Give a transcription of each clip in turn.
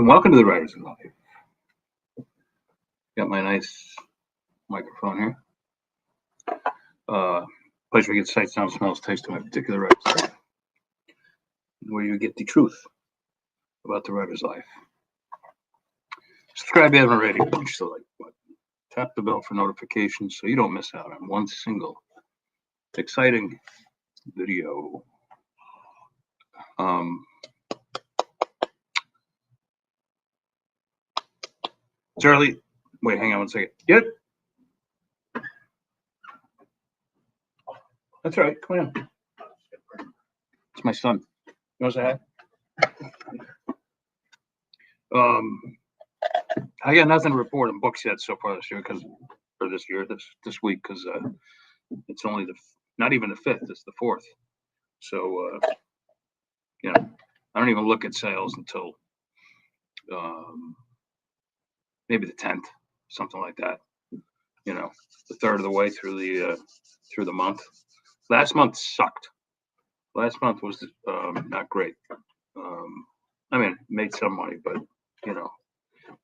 And welcome to the Writers in Life. Got my nice microphone here. Place where you get sight, sound, smells, taste of my particular writer's life. Where you get the truth about the writer's life. Subscribe if you haven't already. Punch the like button. Tap the bell for notifications so you don't miss out on one single exciting video. Charlie, wait, hang on one second. Get it? That's right. Come on. It's my son. You want to say hi? I got nothing to report on books yet so far this year this week because it's only not even the 5th, it's the 4th. So I don't even look at sales until maybe the 10th, something like that. The third of the way through the month. Last month sucked. Last month was not great. I mean, made some money, but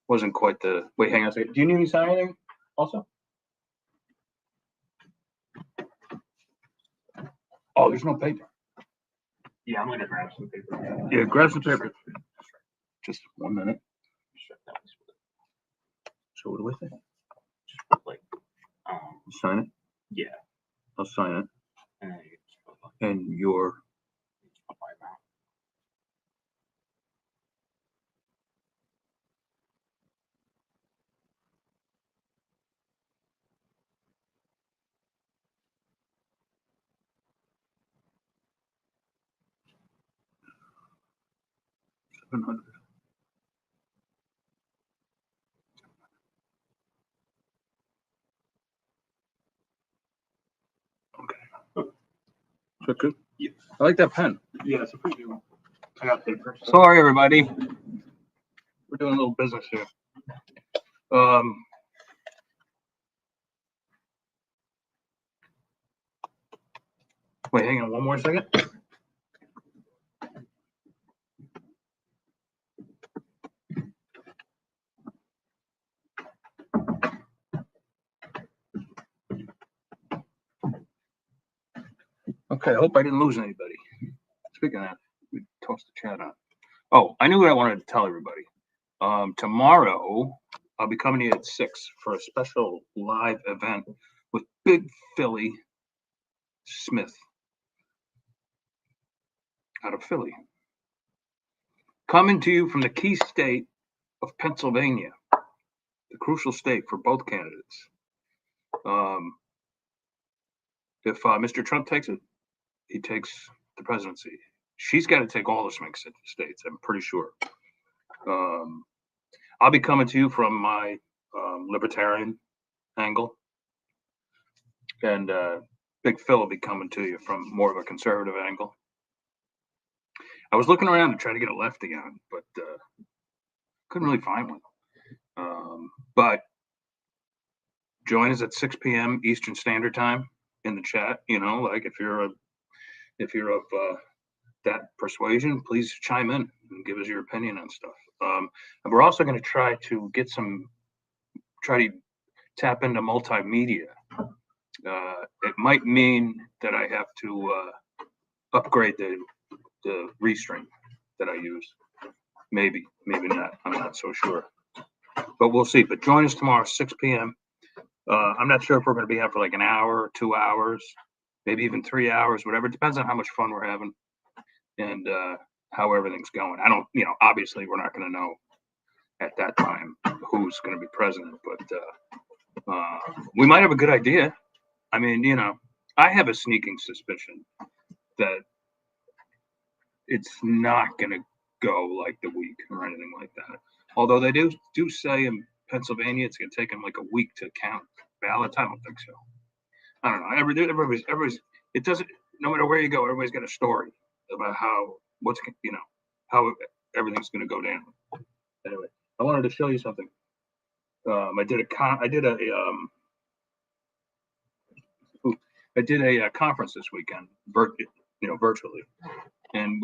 wasn't quite the. Wait, hang on a second. Do you need me to sign anything also? Oh, there's no paper. Yeah, I'm gonna grab some paper. Yeah, grab some paper. Just 1 minute. So what do I think? Just like sign it? Yeah. I'll sign it. And then you just put like And your my amount. $700. Okay. Is that good? Yeah. I like that pen. Yeah, it's a pretty good one. I got paper. Sorry, everybody. We're doing a little business here. Wait, hang on one more second. Okay, I hope I didn't lose anybody. Speaking of that, we tossed the chat on. Oh, I knew what I wanted to tell everybody. Tomorrow, I'll be coming here at 6 for a special live event with Big Philly Smith out of Philly. Coming to you from the key state of Pennsylvania, the crucial state for both candidates. If Mr. Trump takes it, he takes the presidency. She's got to take all the swing states, I'm pretty sure. I'll be coming to you from my libertarian angle, and Big Phil will be coming to you from more of a conservative angle. I was looking around to try to get a lefty on, but couldn't really find one. But join us at 6 p.m. Eastern Standard Time in the chat. Like if you're of that persuasion, please chime in and give us your opinion on stuff. And we're also going to try to tap into multimedia. It might mean that I have to upgrade the Restream that I use. Maybe not. I'm not so sure. But we'll see. But join us tomorrow, 6 p.m. I'm not sure if we're going to be out for like an hour or 2 hours, maybe even 3 hours, whatever. It depends on how much fun we're having and how everything's going. I don't, obviously we're not going to know at that time who's going to be president, but we might have a good idea. I mean, I have a sneaking suspicion that it's not going to go like the week or anything like that. Although they do say in Pennsylvania it's going to take them like a week to count ballots. I don't think so. I don't know. Everybody's. It doesn't. No matter where you go, everybody's got a story about how everything's going to go down. Anyway, I wanted to show you something. I did a conference this weekend, virtually, and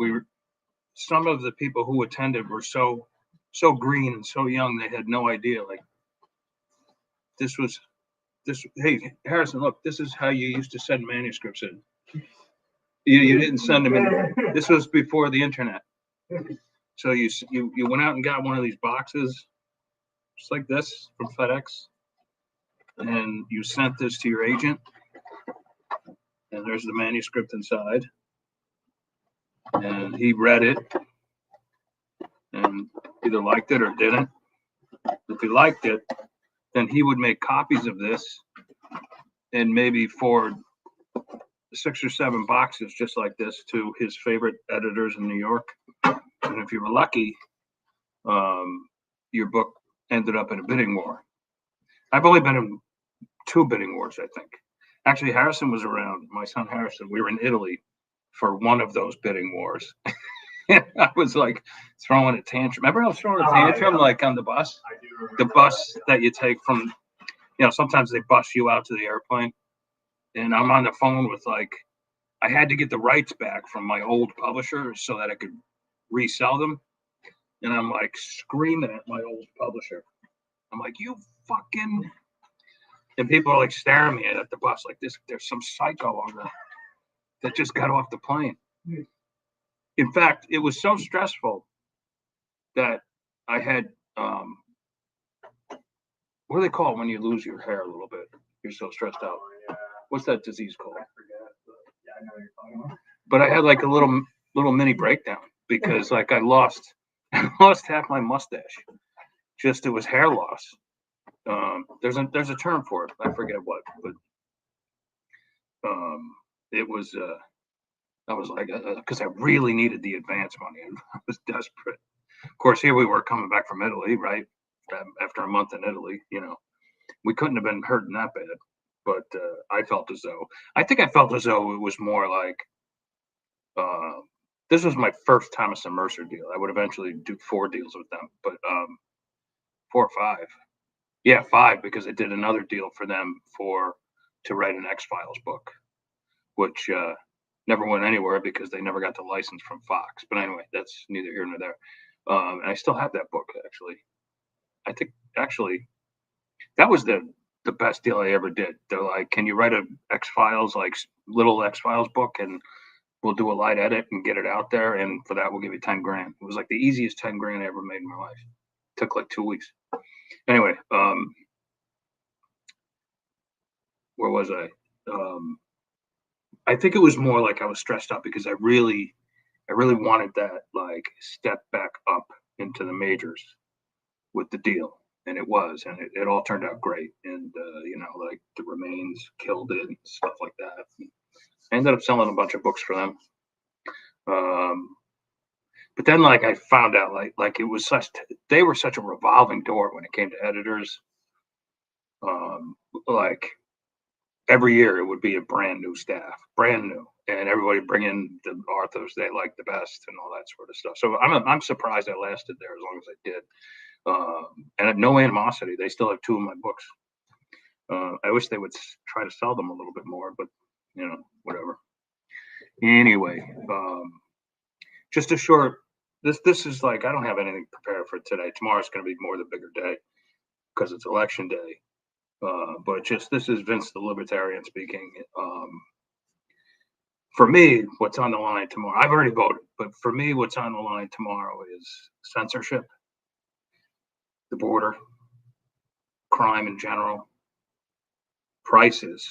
some of the people who attended were so so green and so young, they had no idea. Like this. Hey, Harrison, look, this is how you used to send manuscripts in. You didn't send them in. This was before the internet. So you went out and got one of these boxes, just like this from FedEx, and you sent this to your agent. And there's the manuscript inside. And he read it and either liked it or didn't. If he liked it, then he would make copies of this and maybe forward 6 or 7 boxes just like this to his favorite editors in New York. And if you were lucky, your book ended up in a bidding war. I've only been in 2 bidding wars, I think. Actually, Harrison was around, my son Harrison. We were in Italy for one of those bidding wars. I was like throwing a tantrum. Remember I was throwing a tantrum like on the bus? I do remember The bus that you take from, sometimes they bus you out to the airplane. And I'm on the phone with I had to get the rights back from my old publisher so that I could resell them. And I'm like screaming at my old publisher. I'm like, you fucking, and people are like staring me at the bus like this. There's some psycho on that just got off the plane. In fact, it was so stressful that I had, what do they call it when you lose your hair a little bit? You're so stressed out. Yeah, What's that disease called? I forget, but yeah, I know what you're talking about. But I had like a little mini breakdown because I lost half my mustache. Just it was hair loss. There's a term for it. I forget what, but it was I was like because I really needed the advance money and I was desperate. Of course, here we were coming back from Italy, right? After a month in Italy, we couldn't have been hurting that bad. But I felt as though it was more like this was my first Thomas and Mercer deal. I would eventually do 4 deals with them, but 4 or 5. Yeah, 5 because I did another deal for them to write an X-Files book, which never went anywhere because they never got the license from Fox. But anyway, that's neither here nor there. And I still have that book actually. I think actually that was the best deal I ever did. They're like, can you write a X-Files, like little X-Files book, and we'll do a light edit and get it out there, and for that we'll give you 10 grand. It was like the easiest 10 grand I ever made in my life. It took like 2 weeks. Anyway, where was I? I think it was more like I was stressed out because I really wanted that like step back up into the majors with the deal. And it was, and it all turned out great. And, like the Remains killed it and stuff like that. I ended up selling a bunch of books for them. But then like I found out like it was they were such a revolving door when it came to editors. Like every year it would be a brand new staff, brand new. And everybody bring in the authors they like the best and all that sort of stuff. So I'm surprised I lasted there as long as I did. And had no animosity. They still have 2 of my books. I wish they would try to sell them a little bit more, but whatever. Anyway, just a short. This is like I don't have anything prepared for today. Tomorrow's going to be more the bigger day because it's election day. But just this is Vince the Libertarian speaking. For me, what's on the line tomorrow? I've already voted, but for me, what's on the line tomorrow is censorship, the border, crime in general, prices.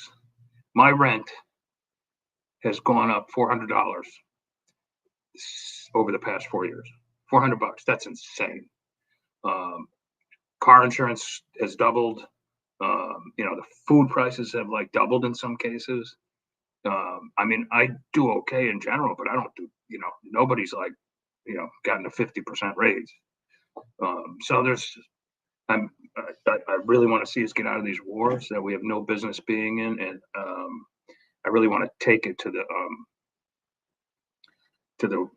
My rent has gone up $400 over the past 4 years. $400. That's insane. Car insurance has doubled. The food prices have like doubled in some cases. I mean, I do okay in general, but I don't do, nobody's like, gotten a 50% raise. So I really want to see us get out of these wars that we have no business being in. And I really want to take it to the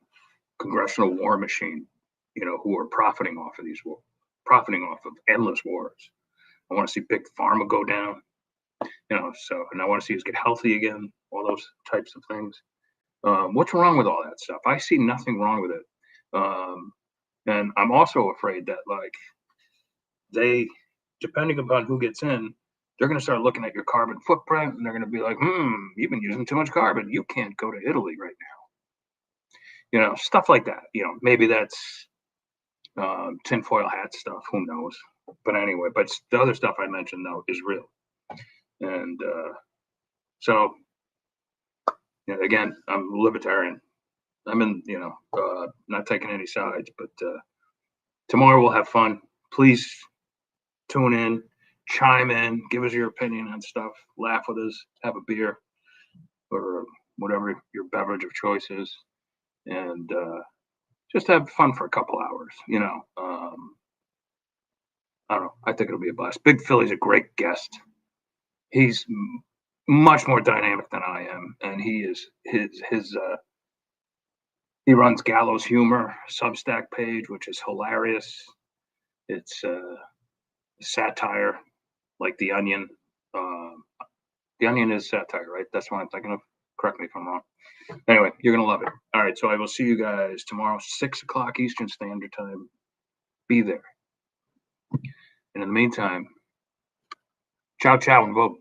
congressional war machine, who are profiting off of these wars, profiting off of endless wars. I want to see big pharma go down, and I want to see us get healthy again, all those types of things. What's wrong with all that stuff? I see nothing wrong with it. And I'm also afraid that like they, depending upon who gets in, they're going to start looking at your carbon footprint and they're going to be like, you've been using too much carbon. You can't go to Italy right now. Stuff like that. Maybe that's tinfoil hat stuff. Who knows? But anyway, but the other stuff I mentioned, though, is real. And so, again, I'm libertarian. I'm in, not taking any sides, but tomorrow we'll have fun. Please tune in, chime in, give us your opinion on stuff, laugh with us, have a beer or whatever your beverage of choice is, and just have fun for a couple hours. I don't know. I think it'll be a blast. Big Philly's a great guest. He's much more dynamic than I am, and he is he runs Gallow's Humor Substack page, which is hilarious. It's satire, like The Onion. The Onion is satire, right? That's what I'm thinking of. Correct me if I'm wrong. Anyway, you're gonna love it. All right, so I will see you guys tomorrow, 6 o'clock Eastern Standard Time. Be there. And in the meantime, ciao, ciao, and vote.